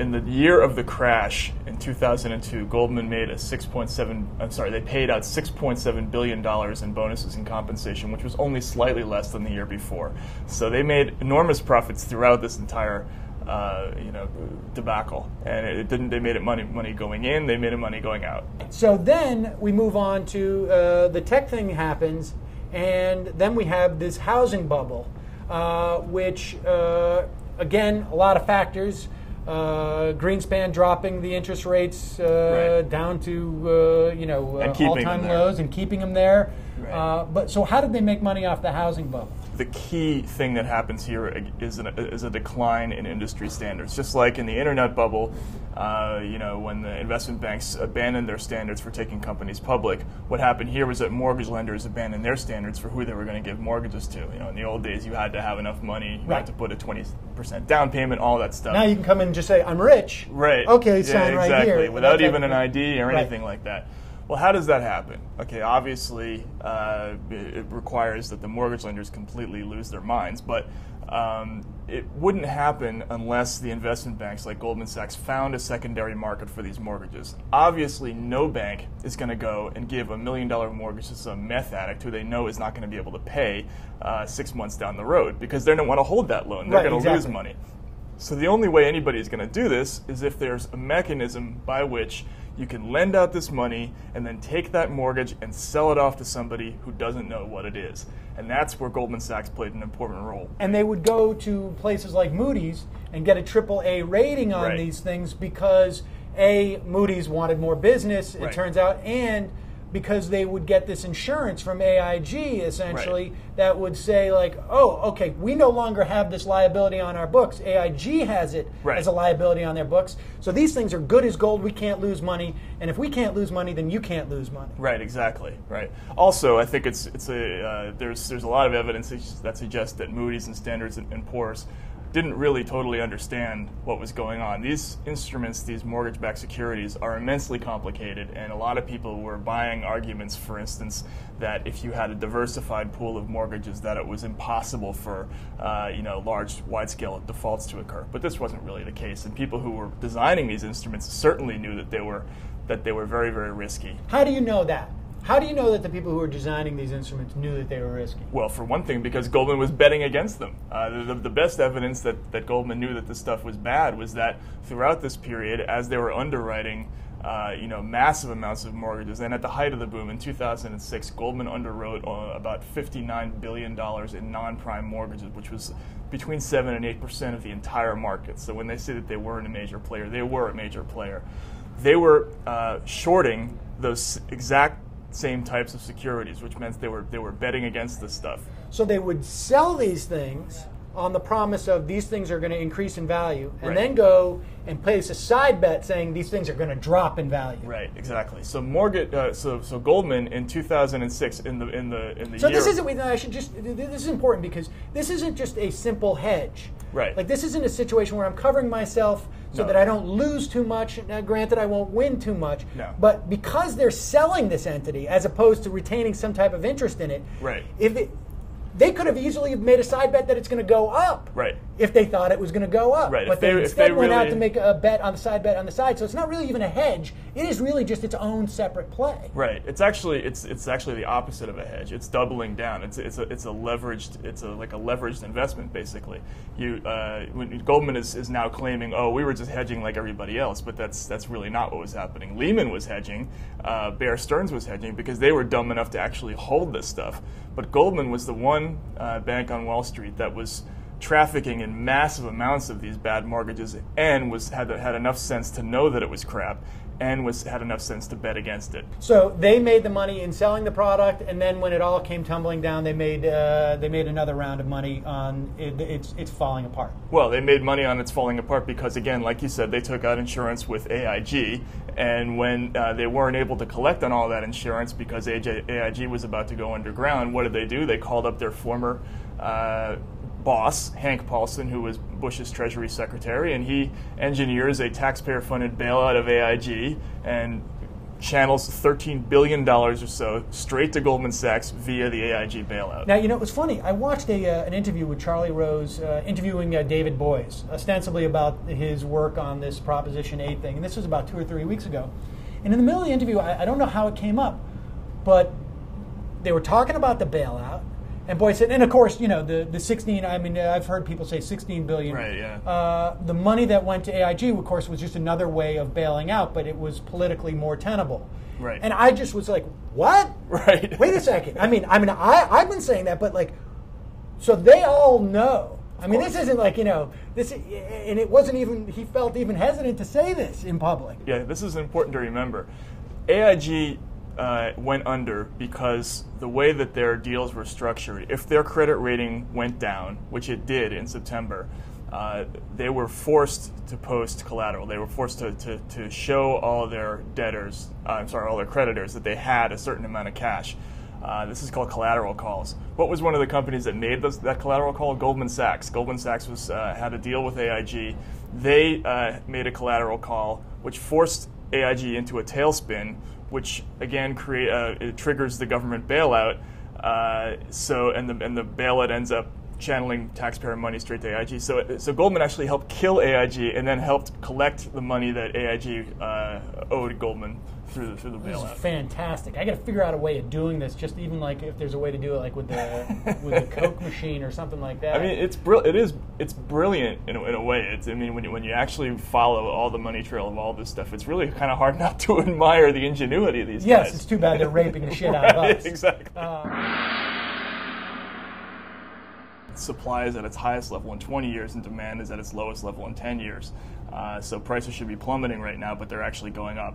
in the year of the crash in 2002, Goldman made they paid out $6.7 billion in bonuses and compensation, which was only slightly less than the year before. So they made enormous profits throughout this entire debacle, and they made it money going in, they made it money going out. So then we move on to the tech thing happens, and then we have this housing bubble, which again, a lot of factors. Greenspan dropping the interest rates down to all-time lows and keeping them there. Right. But so how did they make money off the housing bubble? The key thing that happens here is a decline in industry standards. Just like in the internet bubble, when the investment banks abandoned their standards for taking companies public, what happened here was that mortgage lenders abandoned their standards for who they were going to give mortgages to. In the old days, you had to have enough money, you had to put a 20% down payment, all that stuff. Now you can come in and just say, "I'm rich." Right. Okay, sign right here. Without even an ID or anything like that. Well, how does that happen? Okay, obviously, it requires that the mortgage lenders completely lose their minds, but it wouldn't happen unless the investment banks like Goldman Sachs found a secondary market for these mortgages. Obviously, no bank is going to go and give $1 million mortgage to some meth addict who they know is not going to be able to pay 6 months down the road, because they don't want to hold that loan. They're going to lose money. So the only way anybody is going to do this is if there's a mechanism by which you can lend out this money and then take that mortgage and sell it off to somebody who doesn't know what it is. And that's where Goldman Sachs played an important role. And they would go to places like Moody's and get a AAA rating on these things because, A, Moody's wanted more business, it turns out, and because they would get this insurance from AIG, essentially, that would say, like, oh, okay, we no longer have this liability on our books. AIG has it as a liability on their books. So these things are good as gold. We can't lose money. And if we can't lose money, then you can't lose money. Right, exactly. Right. Also, I think there's a lot of evidence that suggests that Moody's and Standard & Poor's didn't really totally understand what was going on. These instruments, these mortgage-backed securities, are immensely complicated, and a lot of people were buying arguments, for instance, that if you had a diversified pool of mortgages, that it was impossible for large, wide-scale defaults to occur. But this wasn't really the case, and people who were designing these instruments certainly knew that they were very, very risky. How do you know that? How do you know that the people who were designing these instruments knew that they were risky? Well, for one thing, because Goldman was betting against them. The best evidence that Goldman knew that this stuff was bad was that throughout this period, as they were underwriting massive amounts of mortgages, and at the height of the boom in 2006, Goldman underwrote about $59 billion in non-prime mortgages, which was between 7 and 8% of the entire market. So when they say that they weren't a major player, they were a major player. They were shorting those exact same types of securities, which meant they were betting against this stuff. So they would sell these things on the promise of these things are going to increase in value, and then go and place a side bet saying these things are going to drop in value. Right, exactly. So so Goldman in 2006 in the so year. This is important because this isn't just a simple hedge. Right. Like, this isn't a situation where I'm covering myself so that I don't lose too much. Now, granted, I won't win too much. No. But because they're selling this entity as opposed to retaining some type of interest in it, they could have easily made a side bet that it's going to go up. Right. If they thought it was going to go up. Right. But they instead went out to make a bet on the side. So it's not really even a hedge. It is really just its own separate play. Right. It's actually the opposite of a hedge. It's doubling down. It's a leveraged investment, basically. Goldman is now claiming, oh, we were just hedging like everybody else, but that's really not what was happening. Lehman was hedging, Bear Stearns was hedging because they were dumb enough to actually hold this stuff. But Goldman was the one bank on Wall Street that was trafficking in massive amounts of these bad mortgages and had enough sense to know that it was crap and had enough sense to bet against it. So they made the money in selling the product, and then when it all came tumbling down, they made another round of money on it's falling apart. Well, they made money on its falling apart because, again, like you said, they took out insurance with AIG, and when they weren't able to collect on all that insurance because AIG was about to go underground, what did they do? They called up their former boss, Hank Paulson, who was Bush's Treasury Secretary, and he engineers a taxpayer-funded bailout of AIG and channels $13 billion or so straight to Goldman Sachs via the AIG bailout. Now, it was funny. I watched an interview with Charlie Rose interviewing David Boies, ostensibly about his work on this Proposition 8 thing. And this was about 2 or 3 weeks ago. And in the middle of the interview, I don't know how it came up, but they were talking about the bailout. And Boies said, and of course, the 16, I've heard people say 16 billion. Right, yeah. The money that went to AIG, of course, was just another way of bailing out, but it was politically more tenable. Right. And I just was like, what? Right. Wait a second. I've been saying that, but so they all know. This isn't this, and it wasn't even, he felt even hesitant to say this in public. Yeah, this is important to remember. AIG went under because the way that their deals were structured, if their credit rating went down, which it did in September, they were forced to post collateral. They were forced to show all their debtors, all their creditors, that they had a certain amount of cash. This is called collateral calls. What was one of the companies that made that collateral call? Goldman Sachs. Goldman Sachs had a deal with AIG. They made a collateral call, which forced AIG into a tailspin, which again it triggers the government bailout. And the bailout ends up channeling taxpayer money straight to AIG. So Goldman actually helped kill AIG and then helped collect the money that AIG owed Goldman through the bailout. This is fantastic. I got to figure out a way of doing this. Just even if there's a way to do it with the Coke machine or something like that. It's brilliant in a way. When you actually follow all the money trail of all this stuff, it's really kind of hard not to admire the ingenuity of these guys. Yes, it's too bad they're raping the shit out of us. Exactly. Supply is at its highest level in 20 years and demand is at its lowest level in 10 years. So prices should be plummeting right now, but they're actually going up.